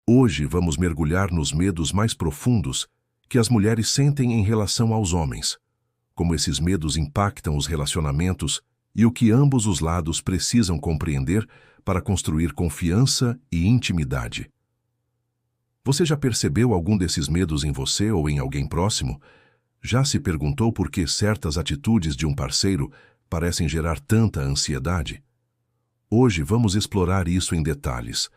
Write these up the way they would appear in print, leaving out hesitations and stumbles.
Hoje vamos mergulhar nos medos mais profundos que as mulheres sentem em relação aos homens, como esses medos impactam os relacionamentos e o que ambos os lados precisam compreender para construir confiança e intimidade. Você já percebeu algum desses medos em você ou em alguém próximo? Já se perguntou por que certas atitudes de um parceiro parecem gerar tanta ansiedade? Hoje vamos explorar isso em detalhes.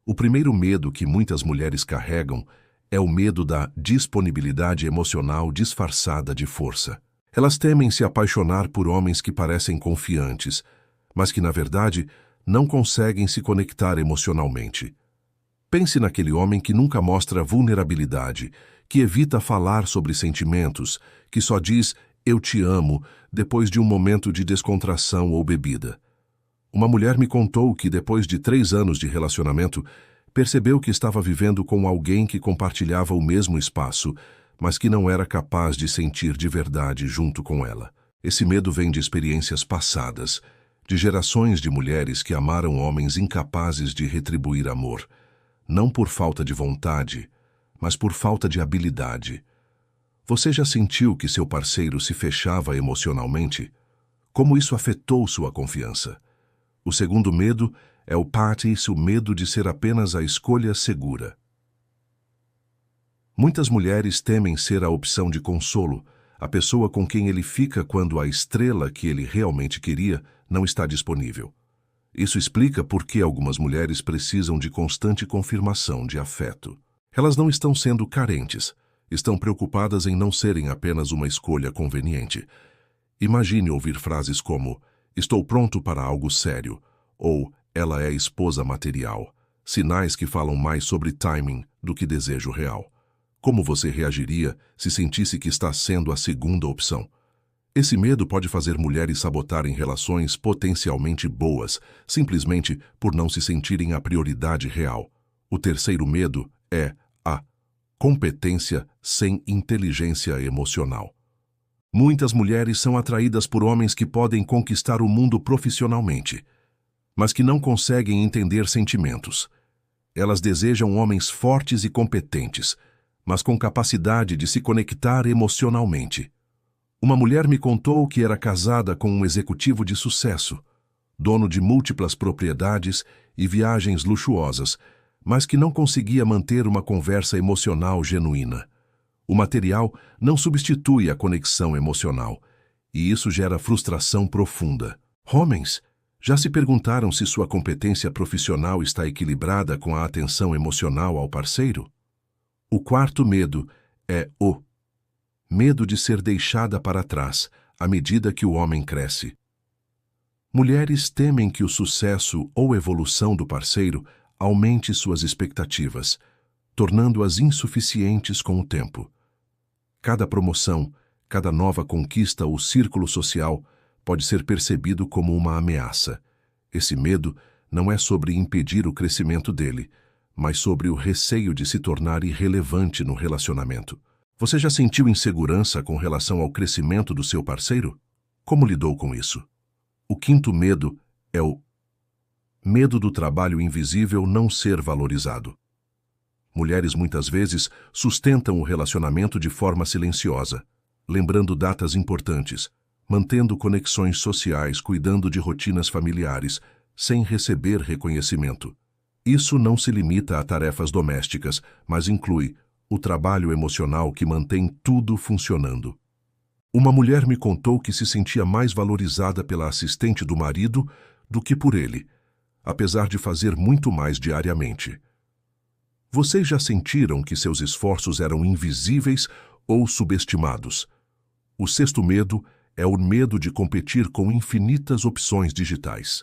O primeiro medo que muitas mulheres carregam é o medo da disponibilidade emocional disfarçada de força. Elas temem se apaixonar por homens que parecem confiantes, mas que, na verdade, não conseguem se conectar emocionalmente. Pense naquele homem que nunca mostra vulnerabilidade, que evita falar sobre sentimentos, que só diz "eu te amo" depois de um momento de descontração ou bebida. Uma mulher me contou que, depois de 3 anos de relacionamento, percebeu que estava vivendo com alguém que compartilhava o mesmo espaço, mas que não era capaz de sentir de verdade junto com ela. Esse medo vem de experiências passadas, de gerações de mulheres que amaram homens incapazes de retribuir amor, não por falta de vontade, mas por falta de habilidade. Você já sentiu que seu parceiro se fechava emocionalmente? Como isso afetou sua confiança? O segundo medo é o pathos, o medo de ser apenas a escolha segura. Muitas mulheres temem ser a opção de consolo, a pessoa com quem ele fica quando a estrela que ele realmente queria não está disponível. Isso explica por que algumas mulheres precisam de constante confirmação de afeto. Elas não estão sendo carentes, estão preocupadas em não serem apenas uma escolha conveniente. Imagine ouvir frases como "estou pronto para algo sério" ou "ela é esposa material", sinais que falam mais sobre timing do que desejo real. Como você reagiria se sentisse que está sendo a segunda opção? Esse medo pode fazer mulheres sabotarem relações potencialmente boas, simplesmente por não se sentirem a prioridade real. O terceiro medo é a competência sem inteligência emocional. Muitas mulheres são atraídas por homens que podem conquistar o mundo profissionalmente, mas que não conseguem entender sentimentos. Elas desejam homens fortes e competentes, mas com capacidade de se conectar emocionalmente. Uma mulher me contou que era casada com um executivo de sucesso, dono de múltiplas propriedades e viagens luxuosas, mas que não conseguia manter uma conversa emocional genuína. O material não substitui a conexão emocional, e isso gera frustração profunda. Homens, já se perguntaram se sua competência profissional está equilibrada com a atenção emocional ao parceiro? O quarto medo é o medo de ser deixada para trás à medida que o homem cresce. Mulheres temem que o sucesso ou evolução do parceiro aumente suas expectativas, tornando-as insuficientes com o tempo. Cada promoção, cada nova conquista ou círculo social pode ser percebido como uma ameaça. Esse medo não é sobre impedir o crescimento dele, mas sobre o receio de se tornar irrelevante no relacionamento. Você já sentiu insegurança com relação ao crescimento do seu parceiro? Como lidou com isso? O quinto medo é o medo do trabalho invisível não ser valorizado. Mulheres muitas vezes sustentam o relacionamento de forma silenciosa, lembrando datas importantes, mantendo conexões sociais, cuidando de rotinas familiares, sem receber reconhecimento. Isso não se limita a tarefas domésticas, mas inclui o trabalho emocional que mantém tudo funcionando. Uma mulher me contou que se sentia mais valorizada pela assistente do marido do que por ele, apesar de fazer muito mais diariamente. Vocês já sentiram que seus esforços eram invisíveis ou subestimados? O sexto medo é o medo de competir com infinitas opções digitais.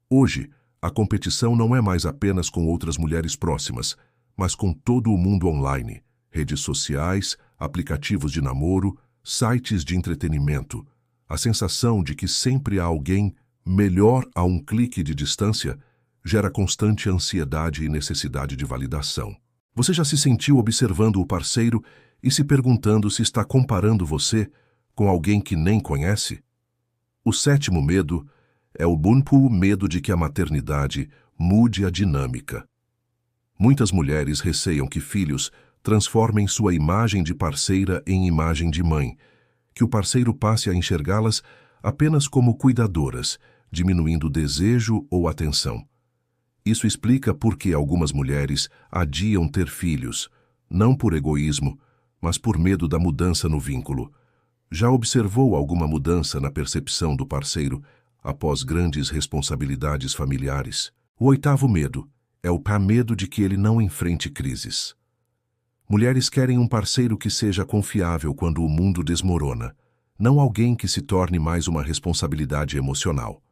Hoje, a competição não é mais apenas com outras mulheres próximas, mas com todo o mundo online, redes sociais, aplicativos de namoro, sites de entretenimento. A sensação de que sempre há alguém melhor a um clique de distância gera constante ansiedade e necessidade de validação. Você já se sentiu observando o parceiro e se perguntando se está comparando você com alguém que nem conhece? O sétimo medo é o medo de que a maternidade mude a dinâmica. Muitas mulheres receiam que filhos transformem sua imagem de parceira em imagem de mãe, que o parceiro passe a enxergá-las apenas como cuidadoras, diminuindo o desejo ou atenção. Isso explica por que algumas mulheres adiam ter filhos, não por egoísmo, mas por medo da mudança no vínculo. Já observou alguma mudança na percepção do parceiro após grandes responsabilidades familiares? O oitavo medo é o medo de que ele não enfrente crises. Mulheres querem um parceiro que seja confiável quando o mundo desmorona, não alguém que se torne mais uma responsabilidade emocional.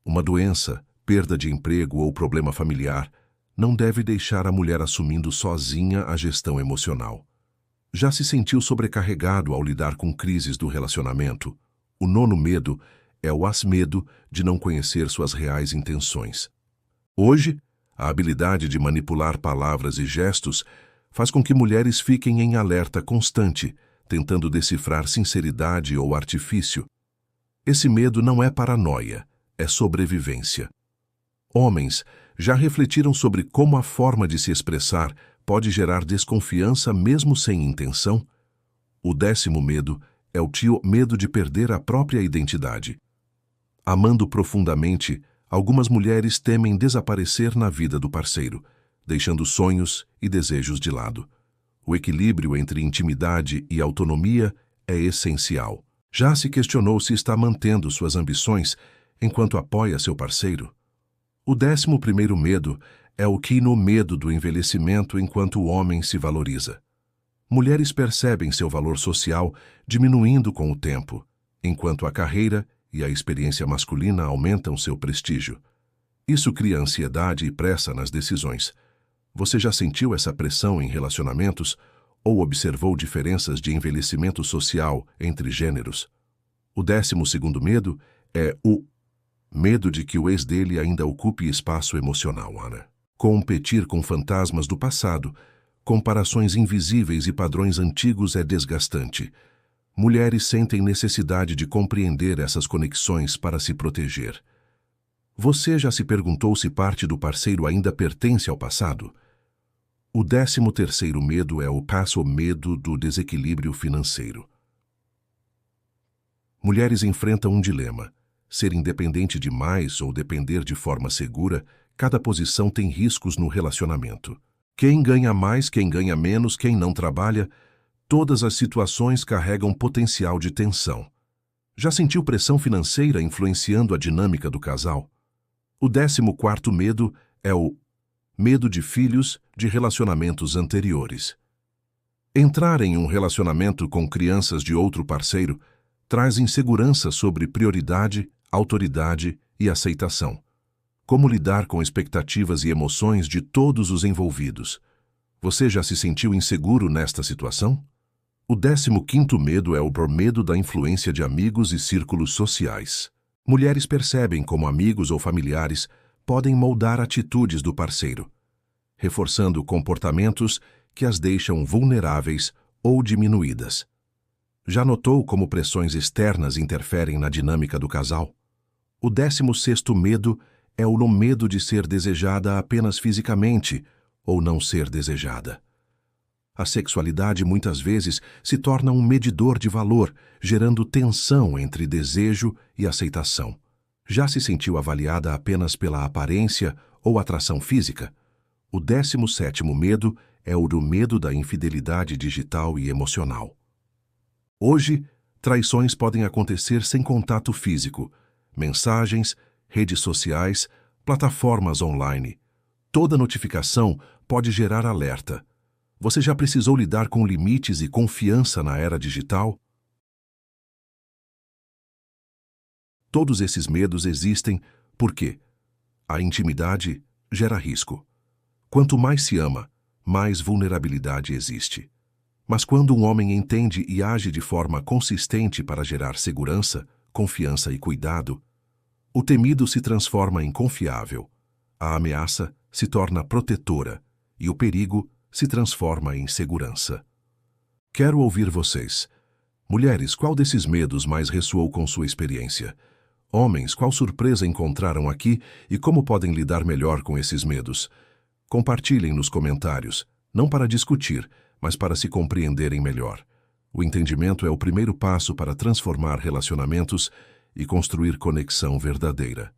Uma doença, perda de emprego ou problema familiar não deve deixar a mulher assumindo sozinha a gestão emocional. Já se sentiu sobrecarregado ao lidar com crises do relacionamento? O nono medo é o medo de não conhecer suas reais intenções. Hoje, a habilidade de manipular palavras e gestos faz com que mulheres fiquem em alerta constante, tentando decifrar sinceridade ou artifício. Esse medo não é paranoia, é sobrevivência. Homens já refletiram sobre como a forma de se expressar pode gerar desconfiança mesmo sem intenção? O 10º medo é o medo de perder a própria identidade. Amando profundamente, algumas mulheres temem desaparecer na vida do parceiro, deixando sonhos e desejos de lado. O equilíbrio entre intimidade e autonomia é essencial. Já se questionou se está mantendo suas ambições enquanto apoia seu parceiro? O 11º medo é o medo do envelhecimento enquanto o homem se valoriza. Mulheres percebem seu valor social diminuindo com o tempo, enquanto a carreira e a experiência masculina aumentam seu prestígio. Isso cria ansiedade e pressa nas decisões. Você já sentiu essa pressão em relacionamentos ou observou diferenças de envelhecimento social entre gêneros? O 12º medo é o medo de que o ex dele ainda ocupe espaço emocional, Ana. Competir com fantasmas do passado, comparações invisíveis e padrões antigos é desgastante. Mulheres sentem necessidade de compreender essas conexões para se proteger. Você já se perguntou se parte do parceiro ainda pertence ao passado? O 13º medo é o medo do desequilíbrio financeiro. Mulheres enfrentam um dilema. Ser independente demais ou depender de forma segura, cada posição tem riscos no relacionamento. Quem ganha mais, quem ganha menos, quem não trabalha, todas as situações carregam potencial de tensão. Já sentiu pressão financeira influenciando a dinâmica do casal? O 14º medo é o medo de filhos de relacionamentos anteriores. Entrar em um relacionamento com crianças de outro parceiro traz insegurança sobre prioridade, autoridade e aceitação. Como lidar com expectativas e emoções de todos os envolvidos? Você já se sentiu inseguro nesta situação? O 15º medo é o medo da influência de amigos e círculos sociais. Mulheres percebem como amigos ou familiares podem moldar atitudes do parceiro, reforçando comportamentos que as deixam vulneráveis ou diminuídas. Já notou como pressões externas interferem na dinâmica do casal? O 16º medo é o medo de ser desejada apenas fisicamente ou não ser desejada. A sexualidade muitas vezes se torna um medidor de valor, gerando tensão entre desejo e aceitação. Já se sentiu avaliada apenas pela aparência ou atração física? O 17º medo é o medo da infidelidade digital e emocional. Hoje, traições podem acontecer sem contato físico, mensagens, redes sociais, plataformas online. Toda notificação pode gerar alerta. Você já precisou lidar com limites e confiança na era digital? Todos esses medos existem porque a intimidade gera risco. Quanto mais se ama, mais vulnerabilidade existe. Mas quando um homem entende e age de forma consistente para gerar segurança, confiança e cuidado, o temido se transforma em confiável, a ameaça se torna protetora e o perigo se transforma em segurança. Quero ouvir vocês. Mulheres, qual desses medos mais ressoou com sua experiência? Homens, qual surpresa encontraram aqui e como podem lidar melhor com esses medos? Compartilhem nos comentários, não para discutir, mas para se compreenderem melhor. O entendimento é o primeiro passo para transformar relacionamentos e construir conexão verdadeira.